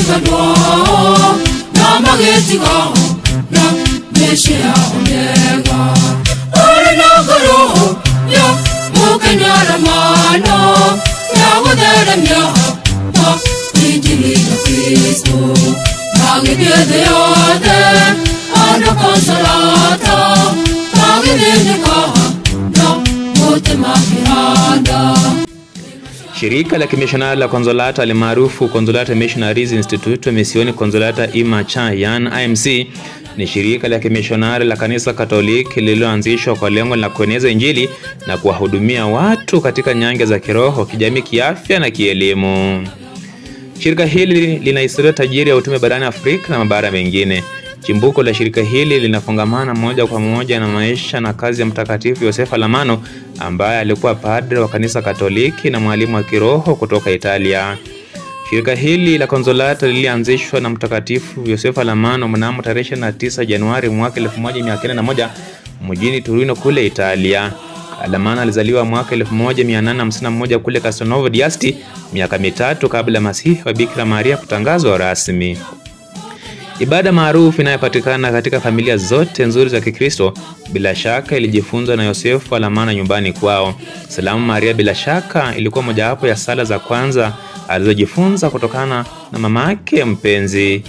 kadwa na mageti go na meshia omega orna goro ya mukanyara mano na wadara mya na injili ya Kristo magede yode ana consolata magede ka na mote mahiranda. Shirika la kimishonari la Consolata alimaarufu Consolata Missionaries Institute Missioni Consolata Imacha yan IMC ni shirika la kimishonari la kanisa Katoliki lililoanzishwa kwa lengo la kueneza injili na kuwahudumia watu katika nyanja za kiroho, kijamii, kiafya na kielimu. Shirika hili lina historia tajiri ya utume barani Afrika na mabara mengine. Chimbuko la shirika hili linafungamana moja kwa moja na maisha na kazi ya Mtakatifu Yosefu Alamano ambaye alikuwa padre wa kanisa Katoliki na mwalimu wa kiroho kutoka Italia. Shirika hili la Consolata lilianzishwa na Mtakatifu Yosefu Alamano mnamo tarehe 9 Januari mwaka 1901 mjini Torino kule Italia. Alamano alizaliwa mwaka 1851 kule Castelnuovo d'Asti, miaka mitatu kabla Masihi wa Bikira Maria kutangazwa rasmi. Ibada maarufu inayopatikana katika familia zote nzuri za Kikristo bila shaka ilijifunzwa na Yosefu Alamano nyumbani kwao. Salamu Maria bila shaka ilikuwa mojawapo ya sala za kwanza alizojifunza kutokana na mamake mpenzi.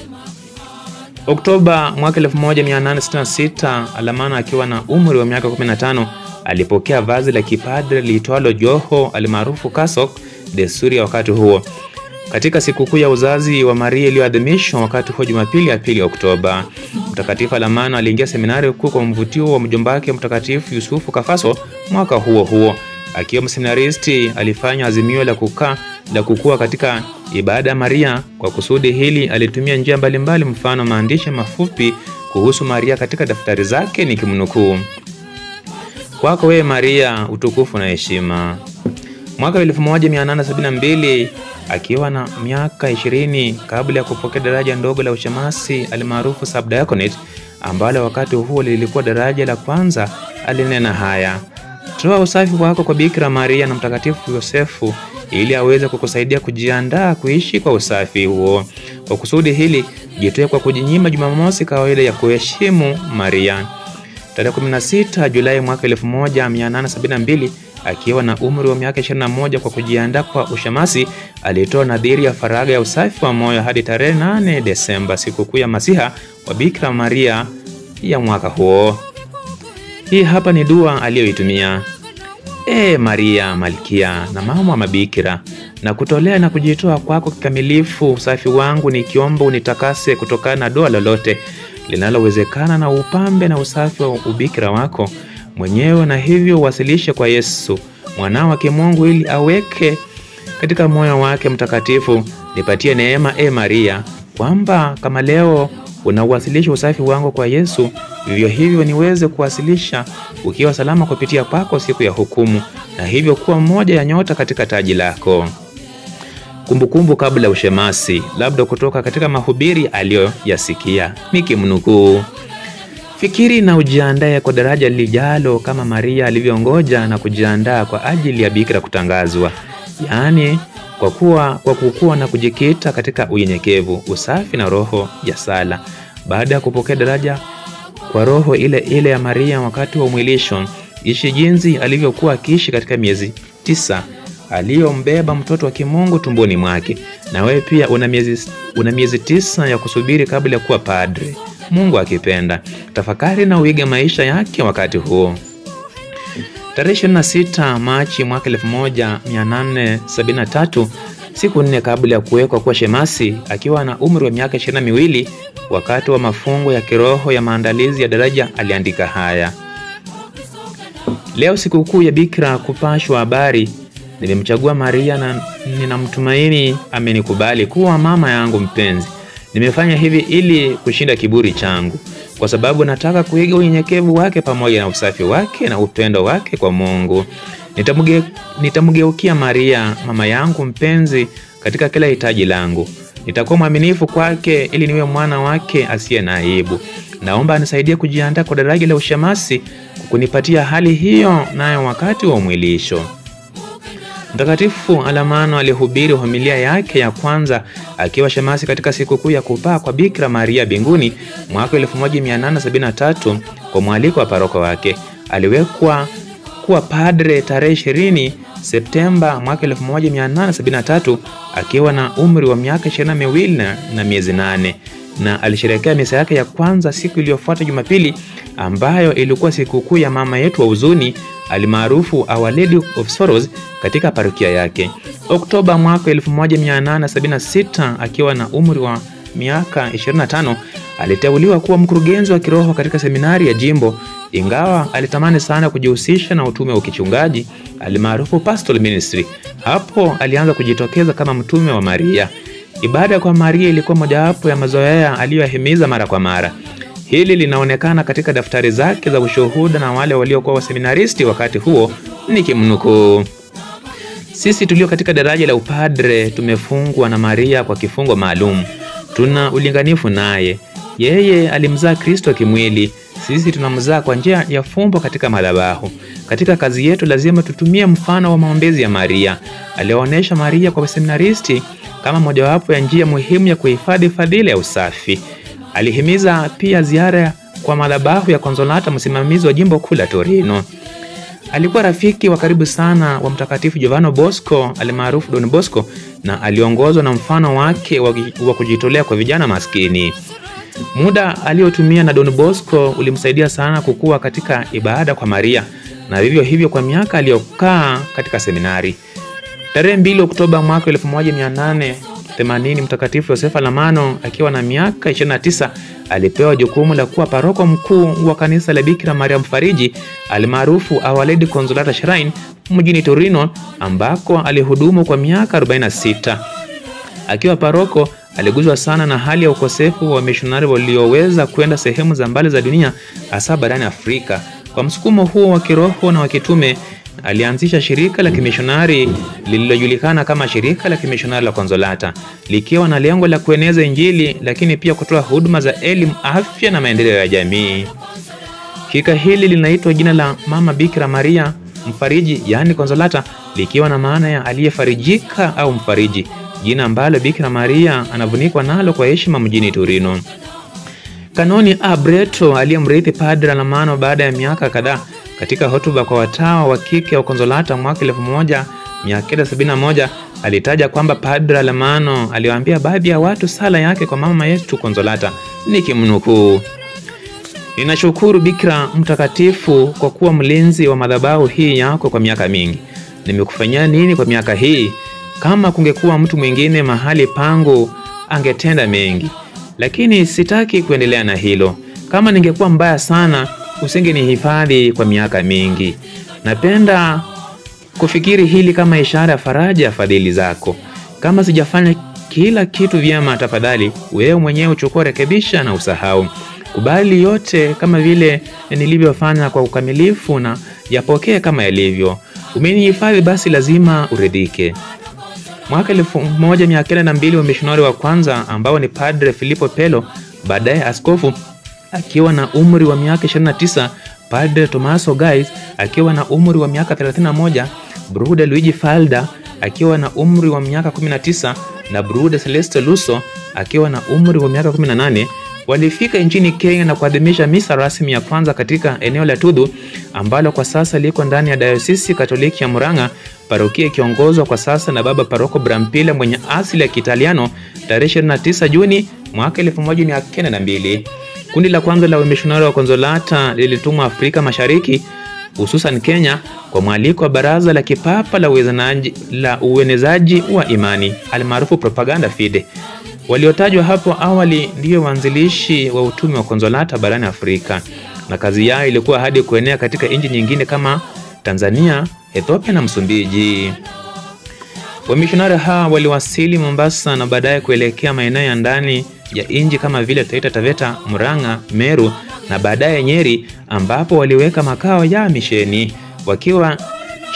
Oktoba mwaka 1866, Alamano akiwa na umri wa miaka 15 alipokea vazi la kipadre liitwalo joho alimaarufu cassock, desturi ya wakati huo. Katika sikukuu ya uzazi wa Maria iliyoadhimishwa wakati huo Jumapili ya 2 Oktoba, Mtakatifu Alamano aliingia seminari kuu kwa mvutio wa mjomba wake Mtakatifu Yusufu Kafaso mwaka huo huo. Akiwa mseminaristi alifanya azimio la kukua katika ibada ya Maria. Kwa kusudi hili alitumia njia mbalimbali, mfano maandishi mafupi kuhusu Maria katika daftari zake, nikimnukuu: kwako wewe Maria utukufu na heshima. Mwaka 1872 akiwa na miaka 20 kabla ya kupokea daraja ndogo la ushemasi alimaarufu subdiaconate, ambalo wakati huo lilikuwa daraja la kwanza, alinena haya: toa usafi wako kwa Bikira Maria na Mtakatifu Yosefu ili aweze kukusaidia kujiandaa kuishi kwa usafi huo. Kwa kusudi hili jitoe kwa kujinyima Jumamosi kawaida ya kuheshimu Maria. Tarehe 16 Julai mwaka 1872 akiwa na umri wa miaka 21, kwa kujiandaa kwa ushemasi alitoa nadhiri ya faraga ya usafi wa moyo hadi tarehe 8 Desemba, sikukuu ya Masiha wa Bikira Maria ya mwaka huo. Hii hapa ni dua aliyoitumia: Maria Malkia na mama wa mabikira, na kutolea na kujitoa kwako kikamilifu usafi wangu, nikiomba unitakase kutokana na doa lolote linalowezekana na upambe na usafi wa ubikira wako mwenyewe, na hivyo uwasilishe kwa Yesu mwanao wa Mungu ili aweke katika moyo wake mtakatifu. Nipatie neema Maria, kwamba kama leo unawasilisha usafi wangu kwa Yesu, vivyo hivyo niweze kuwasilisha ukiwa salama kupitia kwako siku ya hukumu, na hivyo kuwa mmoja ya nyota katika taji lako. Kumbukumbu kabla ushemasi, labda kutoka katika mahubiri aliyoyasikia, nikimnukuu: fikiri na ujiandae kwa daraja lijalo kama Maria alivyongoja na kujiandaa kwa ajili ya bikira kutangazwa, yaani kwa kukua na kujikita katika unyenyekevu, usafi na roho ya sala. Baada ya kupokea daraja kwa roho ile ya Maria wakati wa umwilisho, ishi jinsi alivyokuwa akiishi katika miezi 9 aliyombeba mtoto wa kimungu tumboni mwake. Na wewe pia una miezi 9 ya kusubiri kabla ya kuwa padre, Mungu akipenda. Tafakari na uige maisha yake wakati huo. Tarehe 26 Machi mwaka 1873, siku 4 kabla ya kuwekwa kwa shemasi, akiwa na umri wa miaka 22, wakati wa mafungo ya kiroho ya maandalizi ya daraja, aliandika haya: leo sikukuu ya bikira kupashwa habari, nimemchagua Maria na ninamtumaini amenikubali kuwa mama yangu mpenzi. Nimefanya hivi ili kushinda kiburi changu, kwa sababu nataka kuiga unyenyekevu wake pamoja na usafi wake na upendo wake kwa Mungu. Nitamgeukia Maria mama yangu mpenzi katika kila hitaji langu. Nitakuwa mwaminifu kwake ili niwe mwana wake asiye na aibu. Naomba anisaidie kujiandaa kwa daraja la ushemasi, kunipatia hali hiyo nayo wakati wa umwilisho. Mtakatifu Alamano alihubiri homilia yake ya kwanza akiwa shemasi katika sikukuu ya kupaa kwa Bikira Maria mbinguni mwaka 1873 kwa mwaliko wa paroko wake. Aliwekwa kuwa padre tarehe 20 Septemba mwaka 1873 akiwa na umri wa miaka 22 na miezi 8, na alisherehekea misa yake ya kwanza siku iliyofuata Jumapili, ambayo ilikuwa sikukuu ya mama yetu wa huzuni alimaarufu Our Lady of Sorrows katika parokia yake. Oktoba mwaka 1876 akiwa na umri wa miaka 25 aliteuliwa kuwa mkurugenzi wa kiroho katika seminari ya jimbo. Ingawa alitamani sana kujihusisha na utume wa kichungaji alimaarufu pastoral ministry, hapo alianza kujitokeza kama mtume wa Maria. Ibada kwa Maria ilikuwa mojawapo ya mazoea aliyohimiza mara kwa mara. Hili linaonekana katika daftari zake za ushuhuda na wale waliokuwa waseminaristi wakati huo, nikimnukuu: sisi tulio katika daraja la upadre tumefungwa na Maria kwa kifungo maalum. Tuna ulinganifu naye. Yeye alimzaa Kristo kimwili, sisi tunamzaa kwa njia ya fumbo katika madhabahu. Katika kazi yetu lazima tutumie mfano wa maombezi ya Maria. Alionyesha Maria kwa waseminaristi kama mojawapo ya njia muhimu ya kuhifadhi fadhila ya usafi. Alihimiza pia ziara kwa madhabahu ya Konsolata, msimamizi wa jimbo kuu la Torino. Alikuwa rafiki wa karibu sana wa Mtakatifu Giovanni Bosco alimaarufu Don Bosco, na aliongozwa na mfano wake wa kujitolea kwa vijana maskini. Muda aliotumia na Don Bosco ulimsaidia sana kukua katika ibada kwa Maria, na vivyo hivyo kwa miaka aliyokaa katika seminari. Tarehe 2 Oktoba mwaka 1880 Mtakatifu Yosefu Alamano akiwa na miaka 29 alipewa jukumu la kuwa paroko mkuu wa kanisa la Bikira Maria Mfariji alimaarufu Our Lady Consolata Shrine mjini Torino, ambako alihudumu kwa miaka 46. Akiwa paroko aliguzwa sana na hali ya ukosefu wa mishonari walioweza kwenda sehemu za mbali za dunia, hasa barani Afrika. Kwa msukumo huo wa kiroho na wa kitume, alianzisha shirika la kimishonari lililojulikana kama Shirika la Kimishonari la Konsolata, likiwa na lengo la kueneza Injili lakini pia kutoa huduma za elimu, afya na maendeleo ya jamii. Shirika hili linaitwa jina la Mama Bikira Maria Mfariji, yani Konsolata, likiwa na maana ya aliyefarijika au mfariji, jina ambalo Bikira Maria anavunikwa nalo kwa heshima mjini Torino. Kanoni Abreto aliyemrithi Padre Alamano baada ya miaka kadhaa, katika hotuba kwa watawa wa kike wa Konsolata mwaka 1971 alitaja kwamba Padre Alamano aliwaambia baadhi ya watu sala yake kwa mama yetu Konsolata, nikimnukuu: ninashukuru Bikira mtakatifu kwa kuwa mlinzi wa madhabahu hii yako kwa miaka mingi. Nimekufanyia nini kwa miaka hii? Kama kungekuwa mtu mwingine mahali pangu angetenda mengi, lakini sitaki kuendelea na hilo. Kama ningekuwa mbaya sana usingenihifadhi kwa miaka mingi. Napenda kufikiri hili kama ishara ya faraja ya fadhili zako. Kama sijafanya kila kitu vyema, tafadhali wewe mwenyewe uchukue, rekebisha na usahau. Kubali yote kama vile nilivyofanya kwa ukamilifu na yapokee kama yalivyo. Umenihifadhi, basi lazima uridhike. Mwaka 1902 wa mishonari wa kwanza ambao ni Padre Filippo Pelo, baadaye askofu, akiwa na umri wa miaka 29, Padre Tommaso Gais akiwa na umri wa miaka 31, Bruder Luigi Falda akiwa na umri wa miaka 19 na Bruder Celeste Luso akiwa na umri wa miaka 18 walifika nchini Kenya na kuadhimisha misa rasmi ya kwanza katika eneo la Tudhu ambalo kwa sasa liko ndani ya Dayosisi Katoliki ya Murang'a, parokia ikiongozwa kwa sasa na Baba Paroko Brampila mwenye asili ya Kiitaliano, tarehe 29 Juni mwaka 1902. Kundi la kwanza la wamishonari wa Konsolata lilitumwa Afrika Mashariki, hususan Kenya, kwa mwaliko wa Baraza la Kipapa la Uenezaji wa Imani almaarufu Propaganda Fide. Waliotajwa hapo awali ndio waanzilishi wa utume wa Konsolata barani Afrika, na kazi yao ilikuwa hadi kuenea katika nchi nyingine kama Tanzania, Ethiopia na Msumbiji. Wamishonari hawa waliwasili Mombasa na baadaye kuelekea maeneo ya ndani ya nchi kama vile Taita Taveta, Murang'a, Meru na baadaye Nyeri, ambapo waliweka makao ya misheni wakiwa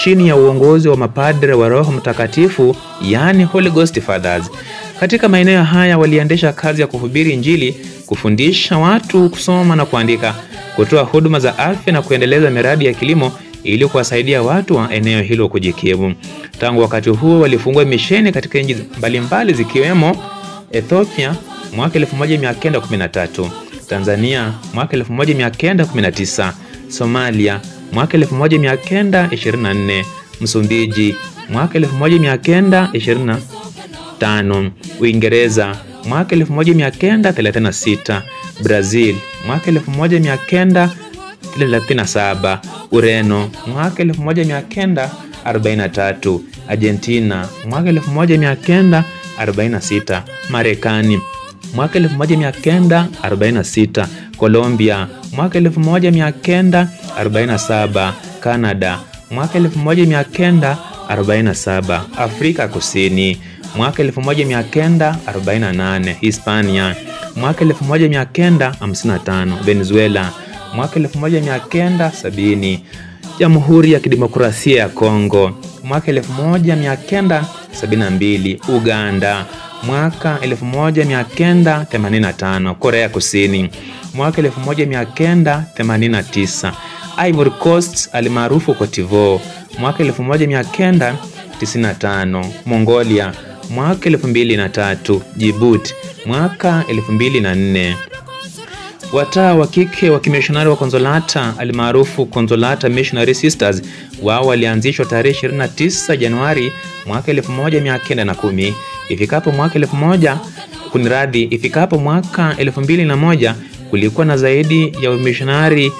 chini ya uongozi wa mapadre wa Roho Mtakatifu, yani Holy Ghost Fathers. Katika maeneo haya waliendesha kazi ya kuhubiri Injili, kufundisha watu kusoma na kuandika, kutoa huduma za afya na kuendeleza miradi ya kilimo ili kuwasaidia watu wa eneo hilo kujikimu. Tangu wakati huo walifungua misheni katika nchi mbalimbali zikiwemo Ethiopia mwaka 1913, Tanzania mwaka 1919, Somalia mwaka 1924, Msumbiji mwaka 1925, Uingereza mwaka 1936, Brazil mwaka 1937, Ureno mwaka 1943, Argentina mwaka 1946, Marekani mwaka 1946, Colombia mwaka 1947, Canada mwaka 1947, Afrika Kusini mwaka 1948, Hispania mwaka 1955, Venezuela mwaka 1970, Jamhuri ya Kidemokrasia ya Kongo mwaka 1972, Uganda mwaka 1985, Korea Kusini mwaka 1989, Ivory Coast almaarufu Cote d'Ivoire mwaka 1995, Mongolia mwaka 2003, Djibouti mwaka 2004. Watawa wa kike wa kimishonari wa Konsolata almaarufu Konsolata Missionary Sisters wao walianzishwa tarehe 29 Januari mwaka 1910. Ifikapo mwaka 2001 kulikuwa na zaidi ya wamishonari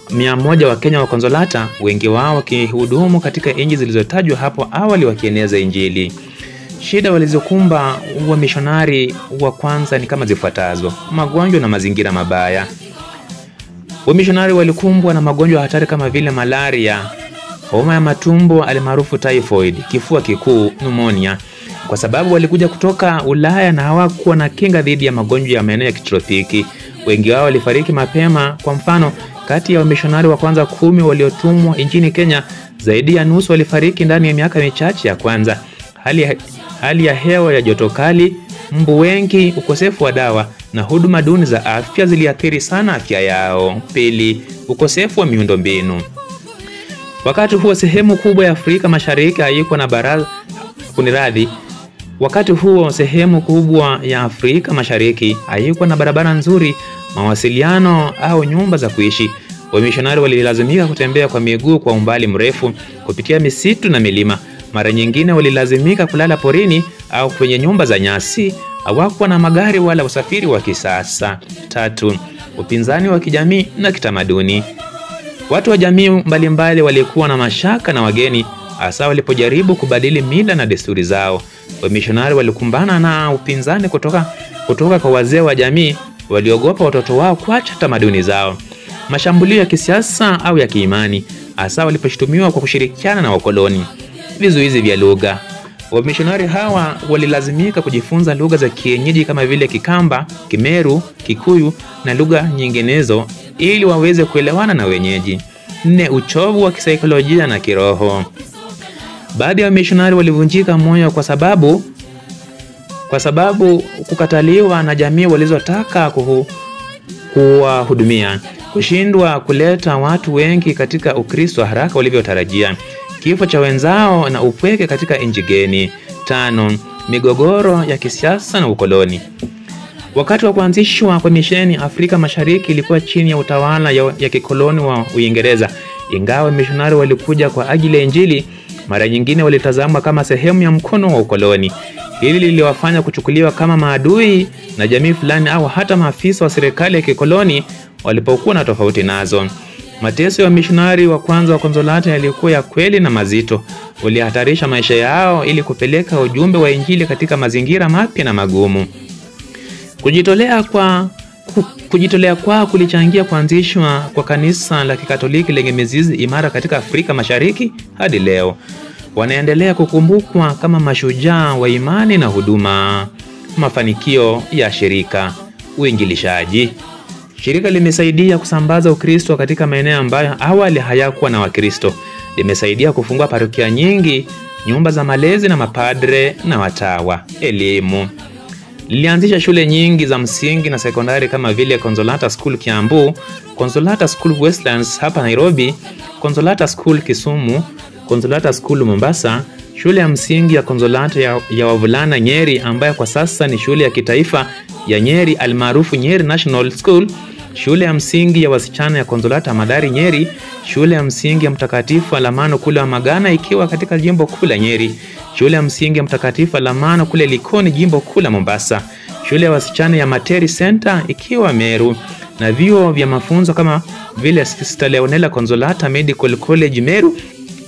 100 wa Kenya wa Konsolata, wengi wao wakihudumu katika nchi zilizotajwa hapo awali wakieneza Injili. Shida walizokumba wa mishonari wa kwanza ni kama zifuatazo: magonjwa na mazingira mabaya. Wa mishonari walikumbwa na magonjwa hatari kama vile malaria, homa ya matumbo almaarufu typhoid, kifua kikuu, pneumonia, kwa sababu walikuja kutoka Ulaya na hawakuwa na kinga dhidi ya magonjwa ya maeneo ya kitropiki. Wengi wao walifariki mapema. Kwa mfano, kati ya wamishonari wa kwanza 10 waliotumwa nchini Kenya, zaidi ya nusu walifariki ndani ya miaka michache ya kwanza. Hali ya hewa ya joto kali, mbu wengi, ukosefu wa dawa na huduma duni za afya ziliathiri sana afya yao. Pili, ukosefu wa miundombinu. Wakati huo sehemu kubwa ya Afrika Mashariki haikuwa na barabara nzuri, mawasiliano au nyumba za kuishi. Wamishonari walilazimika kutembea kwa miguu kwa umbali mrefu kupitia misitu na milima. Mara nyingine walilazimika kulala porini au kwenye nyumba za nyasi. Hawakuwa na magari wala usafiri wa kisasa. Tatu, upinzani wa kijamii na kitamaduni. Watu wa jamii mbalimbali walikuwa na mashaka na wageni, hasa walipojaribu kubadili mila na desturi zao. Wamishonari walikumbana na upinzani kutoka kwa wazee wa jamii, waliogopa watoto wao kuacha tamaduni zao. Mashambulio ya kisiasa au ya kiimani, hasa waliposhutumiwa kwa kushirikiana na wakoloni. Vizuizi vya lugha. Wamishonari hawa walilazimika kujifunza lugha za kienyeji kama vile Kikamba, Kimeru, Kikuyu na lugha nyinginezo ili waweze kuelewana na wenyeji. 4, uchovu wa kisaikolojia na kiroho. Baadhi ya wamishonari walivunjika moyo kwa sababu kukataliwa na jamii walizotaka kuwahudumia, kushindwa kuleta watu wengi katika Ukristo haraka walivyotarajia, kifo cha wenzao na upweke katika nchi geni. 5, migogoro ya kisiasa na ukoloni. Wakati wa kuanzishwa kwa misheni, Afrika Mashariki ilikuwa chini ya utawala ya kikoloni wa Uingereza. Ingawa mishonari walikuja kwa ajili ya Injili, mara nyingine walitazamwa kama sehemu ya mkono wa ukoloni. Hili liliwafanya kuchukuliwa kama maadui na jamii fulani au hata maafisa wa serikali ya kikoloni walipokuwa na tofauti nazo. Mateso ya mishonari wa kwanza wa Konsolata yalikuwa ya kweli na mazito. Walihatarisha maisha yao ili kupeleka ujumbe wa Injili katika mazingira mapya na magumu. Kujitolea kwa kulichangia kuanzishwa kwa kanisa la Kikatoliki lenye mizizi imara katika Afrika Mashariki hadi leo. Wanaendelea kukumbukwa kama mashujaa wa imani na huduma. Mafanikio ya shirika. Uinjilishaji. Shirika limesaidia kusambaza Ukristo katika maeneo ambayo awali hayakuwa na Wakristo. Limesaidia kufungua parokia nyingi, nyumba za malezi na mapadre na watawa. Elimu. Lilianzisha shule nyingi za msingi na sekondari kama vile Consolata School Kiambu, Consolata School Westlands hapa Nairobi, Consolata School Kisumu, Consolata School Mombasa, shule ya msingi ya Consolata ya wavulana Nyeri ambayo kwa sasa ni shule ya kitaifa ya Nyeri almaarufu Nyeri National School, shule ya msingi ya wasichana ya Consolata Madari Nyeri, shule ya msingi ya Mtakatifu Alamano kule Magana ikiwa katika jimbo kuu la Nyeri, shule ya msingi ya Mtakatifu Alamano kule Likoni jimbo kuu la Mombasa, shule ya wasichana ya Materi Center ikiwa Meru, na vyuo vya mafunzo kama vile Sister Leonela Consolata Medical College Meru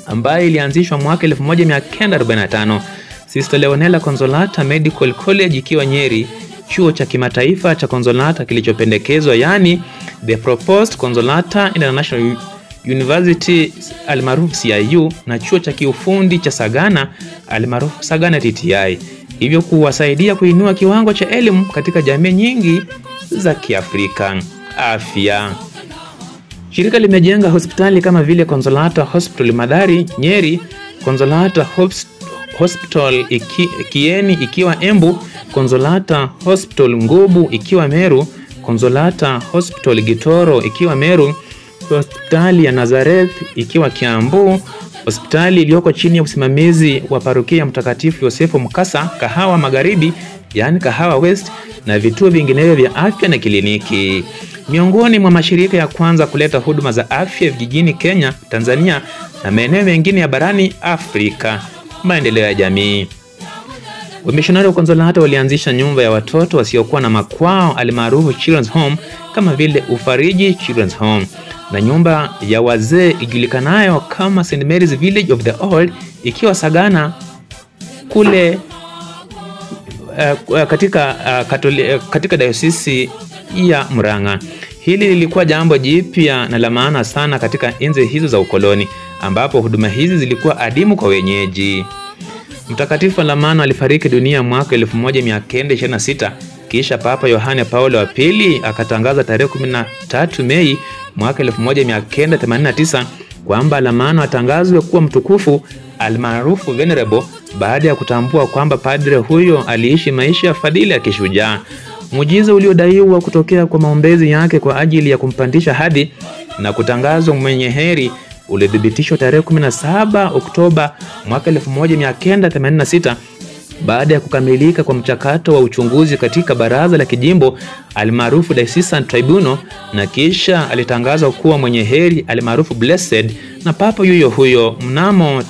ambayo ilianzishwa mwaka 1945, Sister Leonela Consolata Medical College ikiwa Nyeri, chuo cha kimataifa cha Consolata kilichopendekezwa yani The Proposed Consolata International University almaarufu CIU, na chuo cha kiufundi cha Sagana almaarufu Sagana TTI, hivyo kuwasaidia kuinua kiwango cha elimu katika jamii nyingi za Kiafrika. Afya. Shirika limejenga hospitali kama vile Consolata Hospital Madari Nyeri, Consolata Hospital Kieni ikiwa Embu, Consolata Hospital Ngubu ikiwa Meru, Consolata Hospital Gitoro ikiwa Meru, hospitali ya Nazareth ikiwa Kiambu, hospitali iliyoko chini ya usimamizi wa parokia Mtakatifu Yosefu Mkasa Kahawa Magharibi yani Kahawa West, na vituo vinginevyo vya afya na kliniki. Miongoni mwa mashirika ya kwanza kuleta huduma za afya vijijini Kenya, Tanzania na maeneo mengine ya barani Afrika. Maendeleo ya jamii. Wamishonari wa Consolata walianzisha nyumba ya watoto wasiokuwa na makwao almaarufu Children's Home kama vile Ufariji Children's Home, na nyumba ya wazee ijulikanayo kama St Mary's Village of the Old ikiwa Sagana kule katika dayosisi ya Murang'a. Hili lilikuwa jambo jipya na la maana sana katika enzi hizo za ukoloni ambapo huduma hizi zilikuwa adimu kwa wenyeji. Mtakatifu Alamano alifariki dunia mwaka 1926, kisha Papa Yohane Paulo wa pili akatangaza tarehe 13 Mei mwaka 1989 kwamba Alamano atangazwe kuwa mtukufu almaarufu venerable baada ya kutambua kwamba padre huyo aliishi maisha ya fadhila ya kishujaa. Muujiza uliodaiwa kutokea kwa maombezi yake kwa ajili ya kumpandisha hadhi na kutangazwa mwenye heri ulithibitishwa tarehe 17 Oktoba mwaka 1986 baada ya kukamilika kwa mchakato wa uchunguzi katika baraza la kijimbo almaarufu Diocesan Tribunal, na kisha alitangazwa kuwa mwenye heri almaarufu blessed na papa huyo mnamo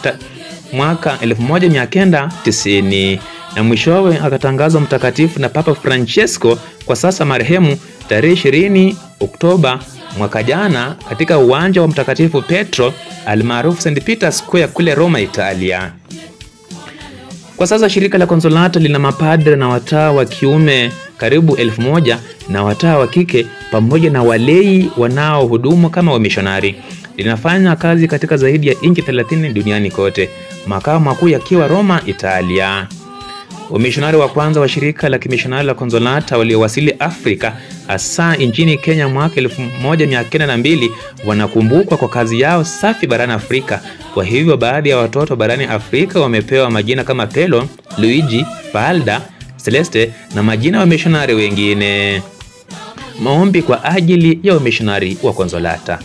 mwaka 1990, na mwishowe akatangazwa mtakatifu na Papa Francesco kwa sasa marehemu tarehe 20 Oktoba mwaka jana katika uwanja wa Mtakatifu Petro almaarufu St Peter's Square kule Roma, Italia. Kwa sasa shirika la Consolata lina mapadre na watawa wa kiume karibu 1000 na watawa wa kike pamoja na walei wanaohudumu kama wamishonari. Linafanya kazi katika zaidi ya nchi 30 duniani kote, makao makuu yakiwa Roma, Italia. Wamishonari wa kwanza wa shirika la kimishonari la Consolata waliowasili Afrika hasa nchini Kenya mwaka 1902 wanakumbukwa kwa kazi yao safi barani Afrika. Kwa hivyo baadhi ya watoto barani Afrika wamepewa majina kama Pelo, Luigi, Falda, Celeste na majina ya wamishonari wengine. Maombi kwa ajili ya wamishonari wa Consolata.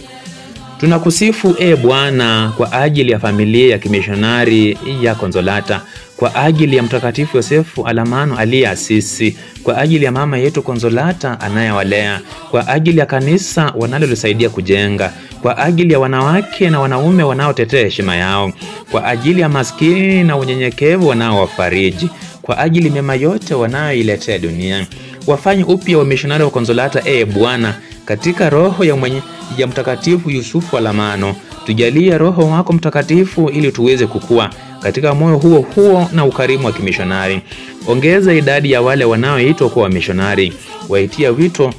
Tunakusifu Bwana kwa ajili ya familia ya kimishonari ya Consolata, kwa ajili ya Mtakatifu Yosefu Alamano aliyeasisi, kwa ajili ya mama yetu Consolata anayewalea, kwa ajili ya kanisa wanalolisaidia kujenga, kwa ajili ya wanawake na wanaume wanaotetea heshima yao, kwa ajili ya maskini na unyenyekevu wanaowafariji, kwa ajili mema yote wanayoiletea dunia. Wafanye upya wa mishonari wa Consolata Bwana katika roho ya Mtakatifu Yusufu Alamano. Tujalie Roho wako Mtakatifu ili tuweze kukua katika moyo huo na ukarimu wa kimishonari. Ongeza idadi ya wale wanaoitwa kuwa wamishonari. Waitia wito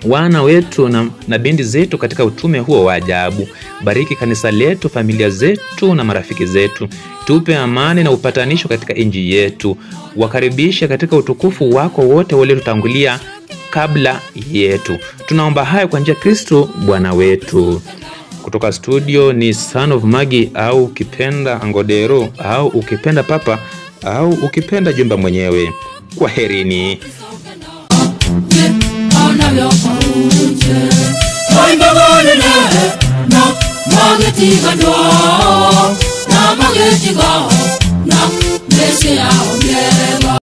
wana wetu na binti zetu katika utume huo wa ajabu. Bariki kanisa letu, familia zetu na marafiki zetu. Tupe amani na upatanisho katika nchi yetu. Wakaribishe katika utukufu wako wote waliotutangulia kabla yetu. Tunaomba haya kwa njia ya Kristo Bwana wetu. Kutoka studio ni Son of Magi, au ukipenda Angodero, au ukipenda Papa, au ukipenda Jumba mwenyewe. Kwaherini. yo paunje Wanda gole na mageti gadwa na mageti ga na mesia omega